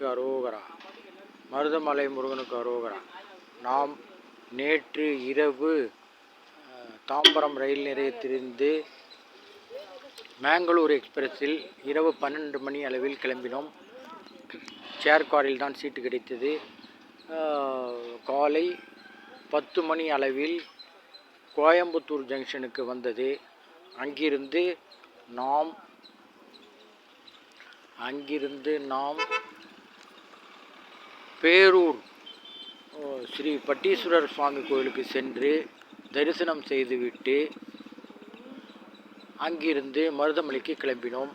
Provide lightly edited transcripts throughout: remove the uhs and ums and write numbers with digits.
முருகனுக்கு அரோகரா. மருதமலை முருகனுக்கு அரோகரா. நாம் நேற்று இரவு தாம்பரம் ரயில் நிலையத்திலிருந்து மேங்களூர் எக்ஸ்பிரஸில் இரவு 12 மணி அளவில் கிளம்பினோம். சேர் காரில் தான் சீட்டு கிடைத்தது. காலை 10 மணி அளவில் கோயம்புத்தூர் ஜங்ஷனுக்கு வந்தது. அங்கிருந்து நாம் பேரூர் ஸ்ரீ பட்டீஸ்வரர் சுவாமி கோயிலுக்கு சென்று தரிசனம் செய்துவிட்டு அங்கிருந்து மருதமலைக்கு கிளம்பினோம்.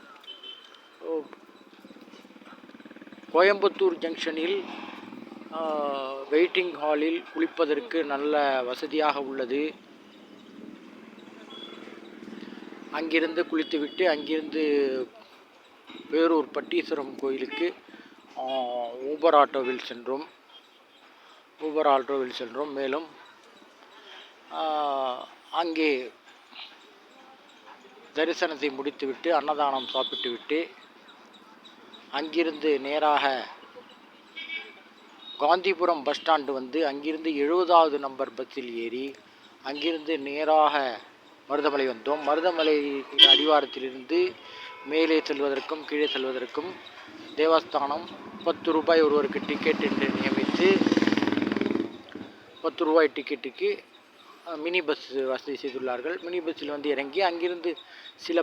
கோயம்புத்தூர் ஜங்ஷனில் வெயிட்டிங் ஹாலில் குளிப்பதற்கு நல்ல வசதியாக உள்ளது. அங்கிருந்து குளித்துவிட்டு அங்கிருந்து பேரூர் பட்டீஸ்வரம் கோயிலுக்கு ஊபர் ஆட்டோவில் சென்றோம். மேலும் அங்கே தரிசனத்தை முடித்துவிட்டு அன்னதானம் சாப்பிட்டுவிட்டு அங்கிருந்து நேராக காந்திபுரம் பஸ் ஸ்டாண்டு வந்து அங்கிருந்து 70வது நம்பர் பஸ்ஸில் ஏறி அங்கிருந்து நேராக மருதமலை வந்தோம். மருதமலை அடிவாரத்திலிருந்து மேலே செல்வதற்கும் கீழே செல்வதற்கும் தேவஸ்தானம் 10 ரூபாய் ஒருவருக்கு டிக்கெட் என்று நியமித்து 10 ரூபாய் டிக்கெட்டுக்கு மினி பஸ் வசதி செய்துள்ளார்கள். மினி பஸ்ஸில் வந்து இறங்கி அங்கிருந்து சில